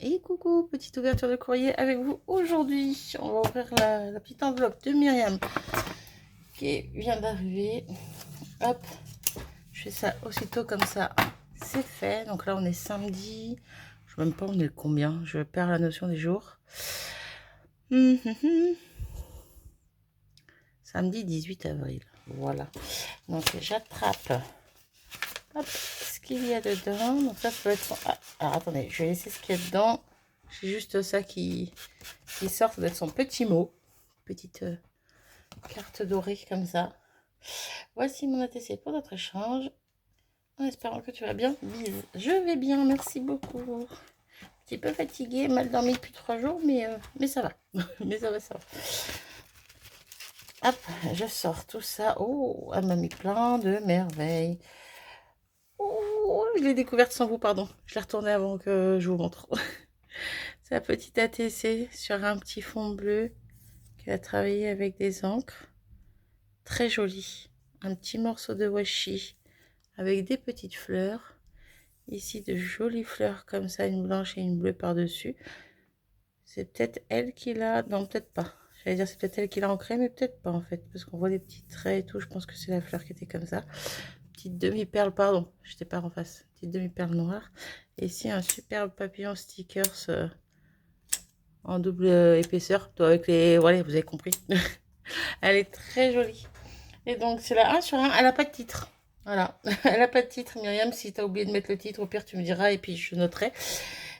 Et coucou, petite ouverture de courrier avec vous aujourd'hui. On va ouvrir la petite enveloppe de Myriam qui vient d'arriver. Hop, je fais ça aussitôt comme ça. C'est fait. Donc là, on est samedi. Je ne sais même pas on est le combien. Je perds la notion des jours. Samedi 18 avril. Voilà. Donc j'attrape ce qu'il y a dedans. Donc ça peut être son... Ah, alors attendez, je vais laisser ce qu'il y a dedans. J'ai juste ça qui sort. Ça doit être son petit mot. Petite carte dorée comme ça. Voici mon ATC pour notre échange. En espérant que tu vas bien. Bise. Je vais bien, merci beaucoup. Un petit peu fatiguée, mal dormi depuis 3 jours, mais ça va. mais ça va, ça va. Hop, je sors tout ça. Oh, elle m'a mis plein de merveilles. Oh, je l'ai découverte sans vous, pardon. Je l'ai retournée avant que je vous montre. C'est la petite ATC sur un petit fond bleu qu'elle a travaillé avec des encres. Très joli. Un petit morceau de washi avec des petites fleurs. Ici, de jolies fleurs comme ça, une blanche et une bleue par-dessus. C'est peut-être elle qui l'a... Non, peut-être pas. J'allais dire c'est peut-être elle qui l'a ancré, mais peut-être pas en fait. Parce qu'on voit des petits traits et tout. Je pense que c'est la fleur qui était comme ça. Petite demi-perle, pardon. J'étais pas en face. Petite demi-perle noire. Et ici, un superbe papillon stickers en double épaisseur. Toi, avec les... Voilà, vous avez compris. Elle est très jolie. Et donc, c'est la 1 sur 1. Elle n'a pas de titre. Voilà. Elle n'a pas de titre, Myriam. Si tu as oublié de mettre le titre, au pire, tu me diras et puis je noterai.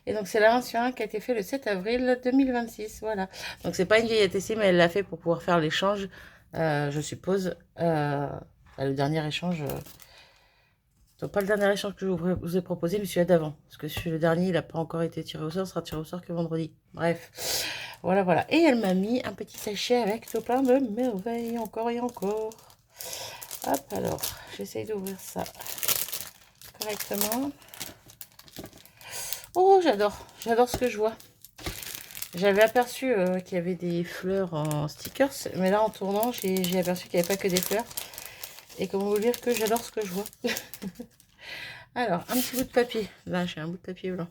Et donc, c'est la 1 sur 1 qui a été fait le 7 avril 2026. Voilà. Donc, c'est pas une vieille ATC, mais elle l'a fait pour pouvoir faire l'échange, je suppose. Le dernier échange. Donc, pas le dernier échange que je vous ai proposé, mais celui-là d'avant. Parce que celui le dernier, il n'a pas encore été tiré au sort. Il sera tiré au sort que vendredi. Bref. Voilà, voilà. Et elle m'a mis un petit sachet avec tout plein de merveilles. Encore et encore. Hop, alors, j'essaye d'ouvrir ça correctement. Oh, j'adore ce que je vois. J'avais aperçu qu'il y avait des fleurs en stickers, mais là, en tournant, j'ai aperçu qu'il n'y avait pas que des fleurs. Et comment vous dire que j'adore ce que je vois. Alors, un petit bout de papier. Là, j'ai un bout de papier blanc.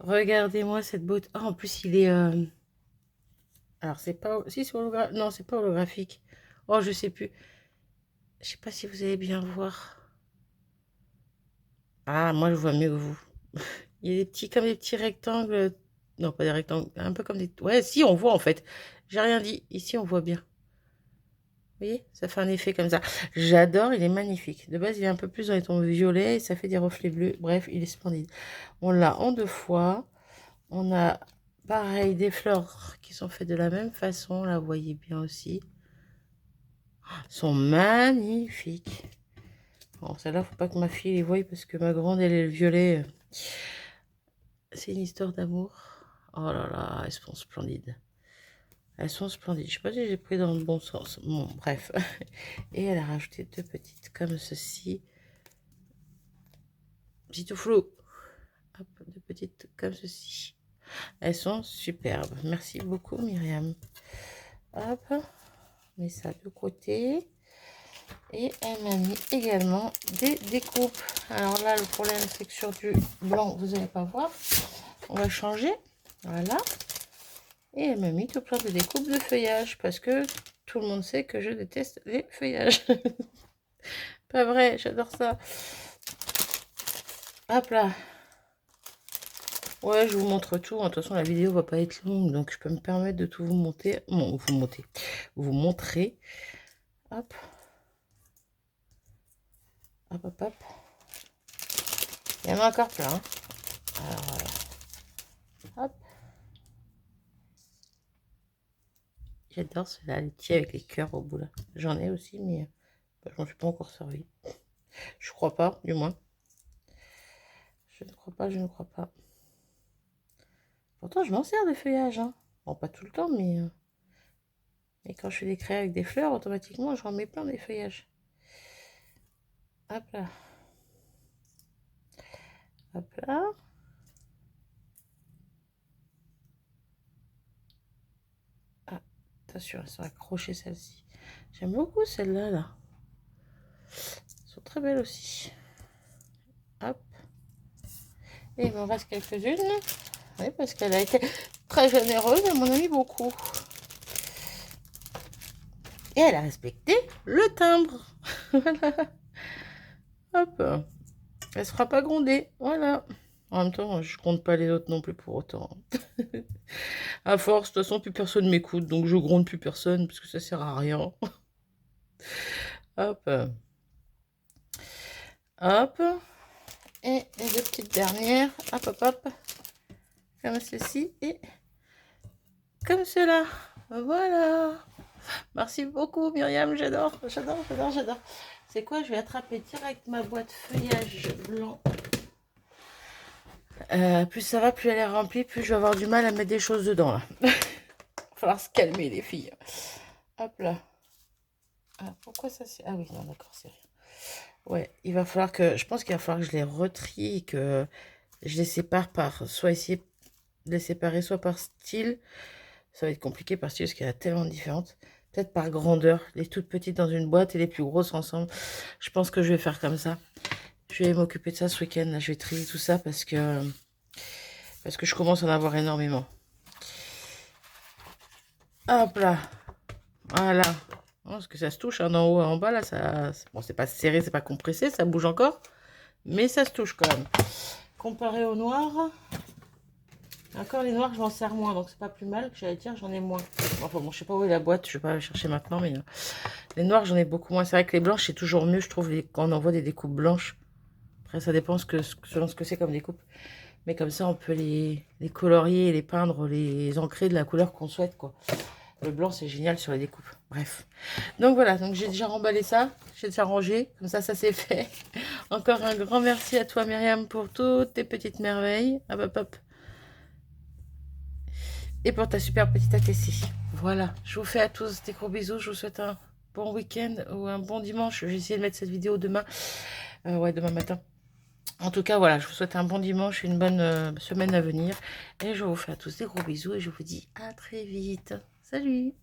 Regardez-moi cette beauté. Oh, en plus, il est... Alors, c'est pas... Si, c'est holographique. Non, c'est pas holographique. Oh, je sais plus. Je sais pas si vous allez bien voir. Ah, moi, je vois mieux que vous. Il y a des petits, comme des petits rectangles. Non, pas des rectangles. Un peu comme des... Ouais, si, on voit, en fait. J'ai rien dit. Ici, on voit bien. Vous voyez, ça fait un effet comme ça. J'adore, il est magnifique. De base, il est un peu plus dans les tons violets et ça fait des reflets bleus. Bref, il est splendide. On l'a en 2 fois. On a, pareil, des fleurs qui sont faites de la même façon. Là, vous voyez bien aussi. Elles sont magnifiques. Bon, celle-là, faut pas que ma fille les voie parce que ma grande, elle est le violet. C'est une histoire d'amour. Oh là là, elles sont splendides. Elles sont splendides. Je sais pas si j'ai pris dans le bon sens. Bon, bref. Et elle a rajouté 2 petites comme ceci. Petit tout flou. Hop, 2 petites comme ceci. Elles sont superbes. Merci beaucoup, Myriam. Hop, on met ça de côté. Et elle m'a mis également des découpes. Alors là, le problème, c'est que sur du blanc, vous n'allez pas voir. On va changer. Voilà. Et elle m'a mis tout plein de découpes de feuillage. Parce que tout le monde sait que je déteste les feuillages. Pas vrai, j'adore ça. Hop là. Ouais, je vous montre tout. De toute façon, la vidéo va pas être longue, donc je peux me permettre de tout vous monter. Bon, vous montrer. Hop. Hop, hop, hop. Il y en a encore plein. Alors, voilà. Hop. J'adore cela, les petits avec les cœurs au bout là. J'en ai aussi, mais je m'en suis pas encore servi. Je crois pas, du moins. Je ne crois pas, je ne crois pas. Pourtant, je m'en sers des feuillages. Hein. Bon, pas tout le temps, mais quand je fais des crayons avec des fleurs, automatiquement, j'en mets plein des feuillages. Hop là. Hop là. Ah, attention, elles sont accrochées celles-ci. J'aime beaucoup celles-là, là. Elles sont très belles aussi. Hop. Et il m'en reste quelques-unes. Oui, parce qu'elle a été très généreuse, elle m'en a mis beaucoup. Et elle a respecté le timbre. Voilà. Hop. Elle se fera pas gronder. Voilà. En même temps, je compte pas les autres non plus pour autant. À force, de toute façon, plus personne m'écoute, donc je gronde plus personne, parce que ça sert à rien. Hop. Hop. Et les deux petites dernières. Hop, hop, hop. Comme ceci et comme cela. Voilà. Merci beaucoup, Myriam. J'adore, j'adore, j'adore, j'adore. C'est quoi? Je vais attraper direct ma boîte feuillage blanc. Plus ça va, plus elle est remplie, plus je vais avoir du mal à mettre des choses dedans, là. Il va falloir se calmer, les filles. Hop là. Ah, pourquoi ça c'est... Ah oui, non, d'accord, c'est rien. Ouais, il va falloir que... Je pense qu'il va falloir que je les retrie et que je les sépare par... Soit essayer de les séparer, soit par style. Ça va être compliqué par style, parce qu'il y en a tellement différentes. Peut-être par grandeur. Les toutes petites dans une boîte et les plus grosses ensemble. Je pense que je vais faire comme ça. Je vais m'occuper de ça ce week-end. Là, je vais trier tout ça parce que je commence à en avoir énormément. Hop là. Voilà. Parce que ça se touche hein, d'en haut à en bas. Là, ça... Bon, c'est pas serré, c'est pas compressé. Ça bouge encore. Mais ça se touche quand même. Comparé au noir. Encore les noirs, je m'en sers moins. Donc, c'est pas plus mal que j'allais dire. J'en ai moins. Enfin, bon, je sais pas où est la boîte. Je vais pas la chercher maintenant. Mais les noirs, j'en ai beaucoup moins. C'est vrai que les blanches, c'est toujours mieux, je trouve, quand on envoie des découpes blanches. Après, ça dépend selon ce que c'est comme découpe. Mais comme ça, on peut les colorier, les peindre, les ancrer de la couleur qu'on souhaite, quoi. Le blanc, c'est génial sur les découpes. Bref. Donc voilà, donc j'ai déjà remballé ça. J'ai déjà rangé. Comme ça c'est fait. Encore un grand merci à toi, Myriam, pour toutes tes petites merveilles. Hop, hop, hop. Et pour ta super petite ATC. Voilà. Je vous fais à tous des gros bisous. Je vous souhaite un bon week-end ou un bon dimanche. Je vais essayer de mettre cette vidéo demain. Ouais, demain matin. En tout cas, voilà, je vous souhaite un bon dimanche, une bonne semaine à venir. Et je vous fais à tous des gros bisous et je vous dis à très vite. Salut!